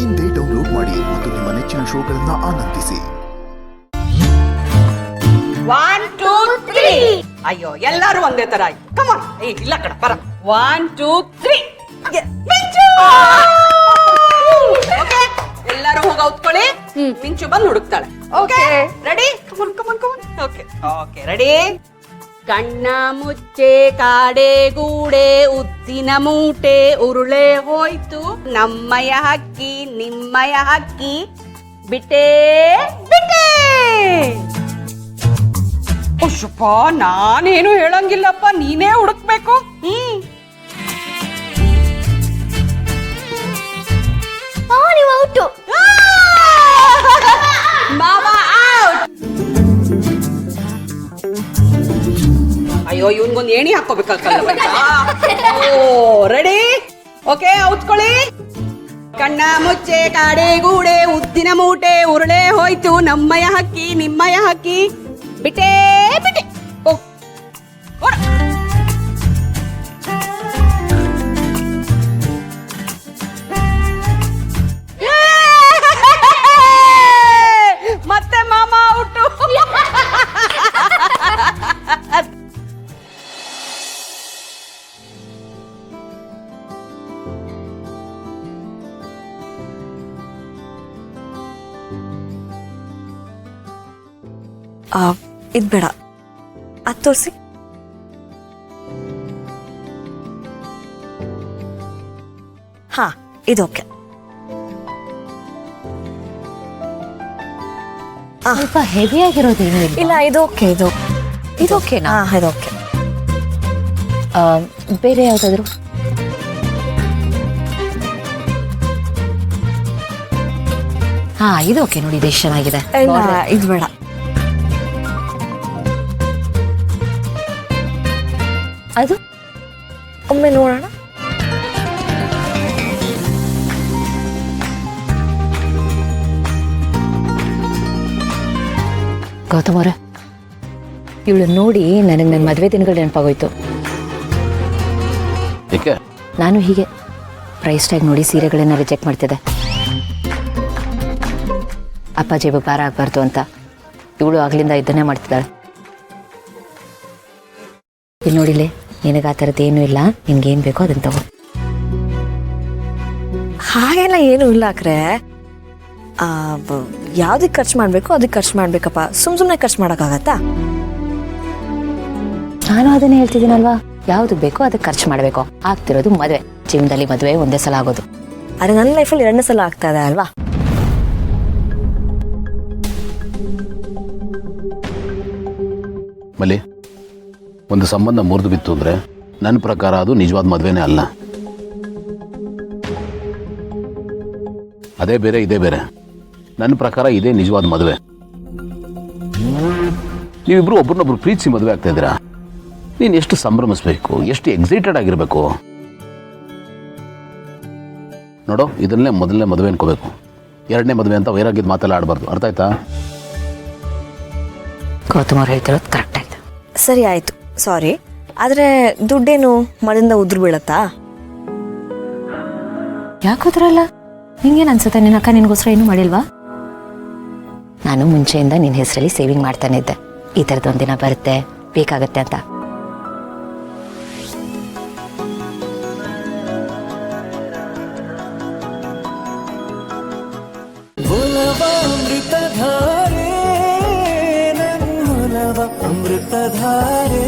ಇಂದೇ ಡೌನ್ಲೋಡ್ ಮಾಡಿ ಮತ್ತು ನಿಮ್ಮ ನೆಚ್ಚಿನ ಶೋಗಳನ್ನ ಆನಂದಿಸಿ. 1 2 3 ಅಯ್ಯೋ ಎಲ್ಲರೂ ಒಂದೇ ತರ ಆಯ್ತು. ಕಮ್ ಆನ್ ಇಲ್ಲ ಕಣ ಬರ 1 2 3 ಓಕೆ ಎಲ್ಲರೂ ಹೋಗಿ ಔತ್ಕೊಳ್ಳಿ. ಮಿಂಚು ಬಂದು ಹುಡುಕ್ತಾಳೆ. Okay ready come on come on come on okay okay ready. ಕಣ್ಣ ಮುಚ್ಚೆ ಕಾಡೆ ಗೂಡೆ ಉದ್ದಿನ ಮೂಟೆ ಉರುಳೆ ಹೋಯ್ತು ನಮ್ಮಯ ಹಕ್ಕಿ ನಿಮ್ಮಯ ಹಕ್ಕಿ ಬಿಟ್ಟೆ ಬಿಟ್ಟೆ. ಅಯ್ಯಪ್ಪ ನಾನೇನು ಹೇಳಂಗಿಲ್ಲಪ್ಪ, ನೀನೇ ಹುಡುಕ್ಬೇಕು. ನೀವು ಔಟು. ಮಾಮಾ ಔಟ್. ಅಯ್ಯೋ ಇವನ್ಗೊಂದು ಏಣಿ ಹಾಕೋಬೇಕಲ್ಲ. ಓ ರೆಡಿ ಓಕೆ ಔತ್ಕೊಳ್ಳಿ. ಕಣ್ಣ ಮುಚ್ಚೆ ಕಾಡೆ ಗೂಡೆ ಉದ್ದಿನ ಮೂಟೆ ಉರುಳೆ ಹೋಯ್ತು ನಮ್ಮಯ ಹಕ್ಕಿ ನಿಮ್ಮಯ ಹಕ್ಕಿ ಬಿಟ್ಟೆ ಬಿಟ್ಟೆ. ಓ ಮತ್ತೆ ಮಾಮ ಔಟು. ಇದು ಬೇಡ, ಅದು ತೋರಿಸಿ. ಹಾ ಇದು ಓಕೆ. ಸ್ವಲ್ಪ ಹೆವಿ ಆಗಿರೋದೇನು ಇಲ್ಲ ಇದು ಓಕೆ. ಇದು ಓಕೆನಾ? ಹಾ ಇದು ಓಕೆ. ಬೇರೆ ಯಾವ್ದಾದ್ರು? ಹಾ ಇದು ಓಕೆ ನೋಡಿ, ಇದು ಎಷ್ಟು ಚೆನ್ನಾಗಿದೆ. ಇಲ್ಲ ಇದು ಬೇಡ. ಅದು ಒಮ್ಮೆ ನೋಡೋಣ. ಗೌತಮ್ ಅವರೇ, ಇವಳು ನೋಡಿ ನನಗೆ ನನ್ನ ಮದುವೆ ದಿನಗಳು ನೆನಪಾಗೋಯ್ತು. ಏಕೆ? ನಾನು ಹೀಗೆ ಪ್ರೈಸ್ ಟ್ಯಾಗ್ ನೋಡಿ ಸೀರೆಗಳನ್ನ ರಿಜೆಕ್ಟ್ ಮಾಡ್ತಿದ್ದೆ. ಅಪ್ಪ ಜೇಬು ಭಾರ ಆಗಬಾರ್ದು ಅಂತ ಇವಳು ಆಗ್ಲಿಂದ ಇದನ್ನೇ ಮಾಡ್ತಿದ್ದಾಳೆ. ಇಲ್ಲಿ ನೋಡಿಲೆ, ನಿನಗೆ ಆ ಥರದ್ದು ಏನೂ ಇಲ್ಲ, ನಿನ್ಗೇನು ಬೇಕೋ ಅದನ್ನು ತಗೋ. ಹಾಗೆಲ್ಲ ಏನೂ ಇಲ್ಲ ಅಕ್ರೆ. ಯಾವ್ದಕ್ಕೆ ಖರ್ಚು ಮಾಡಬೇಕು ಅದಕ್ಕೆ ಖರ್ಚು ಮಾಡ್ಬೇಕಪ್ಪ. ಸುಮ್ಮನೆ ಖರ್ಚು ಮಾಡೋಕ್ಕಾಗತ್ತಾ? ನಾನು ಅದನ್ನೇ ಹೇಳ್ತಿದ್ದೀನಲ್ವಾ, ಯಾವ್ದಕ್ಕೆ ಬೇಕೋ ಅದಕ್ಕೆ ಖರ್ಚು ಮಾಡಬೇಕು. ಆಗ್ತಿರೋದು ಮದುವೆ, ಜೀವನದಲ್ಲಿ ಮದುವೆ ಒಂದೇ ಸಲ ಆಗೋದು. ಅರೆ ನನ್ನ ಲೈಫಲ್ಲಿ 2ನೇ ಸಲ ಆಗ್ತಾ ಇದೆ ಅಲ್ವಾ? ಮಲ್ಲಿ, ಒಂದು ಸಂಬಂಧ ಮುರಿದು ಬಿತ್ತು ಅಂದರೆ ನನ್ನ ಪ್ರಕಾರ ಅದು ನಿಜವಾದ ಮದುವೆನೇ ಅಲ್ಲ. ಅದೇ ಬೇರೆ ಇದೇ ಬೇರೆ. ನನ್ನ ಪ್ರಕಾರ ಇದೇ ನಿಜವಾದ ಮದುವೆ. ನೀವಿಬ್ರು ಒಬ್ರನ್ನೊಬ್ರು ಪ್ರೀತಿಸಿ ಮದುವೆ ಆಗ್ತಾ ಇದ್ದೀರಾ. ನೀನು ಎಷ್ಟು ಸಂಭ್ರಮಿಸ್ಬೇಕು, ಎಷ್ಟು ಎಕ್ಸೈಟೆಡ್ ಆಗಿರಬೇಕು ನೋಡು. ಇದನ್ನೇ ಮೊದಲನೇ ಮದುವೆ ಅನ್ಕೋಬೇಕು. 2ನೇ ಮದುವೆ ಅಂತ ವೈರಾಗ್ಯದ ಮಾತೆಲ್ಲ ಆಡಬಾರ್ದು. ಅರ್ಥ ಆಯ್ತಾ? ಗೌತಮ್ ಅವ್ರು ಹೇಳ್ತಿರೋದು ಕರೆಕ್ಟ್ ಆಯ್ತು. ಸರಿ ಆಯಿತು, ಸಾರಿ. ಆದರೆ ದುಡ್ಡೇನು ಮರದಿಂದ ಉದುರು ಬೀಳತ್ತಾ? ಯಾಕೋದ್ರಲ್ಲ, ನಿಂಗೇನು ಅನ್ಸುತ್ತೆ? ನಿನ್ನ ಅಕ್ಕ ನಿನಗೋಸ್ಕರ ಏನೂ ಮಾಡಿಲ್ವಾ? ನಾನು ಮುಂಚೆಯಿಂದ ನಿನ್ನ ಹೆಸರಲ್ಲಿ ಸೇವಿಂಗ್ ಮಾಡ್ತಾನೆ ಇದ್ದೆ, ಈ ಥರದ್ದೊಂದಿನ ಬರುತ್ತೆ ಬೇಕಾಗತ್ತೆ ಅಂತ. ಅಮೃತಧಾರೆ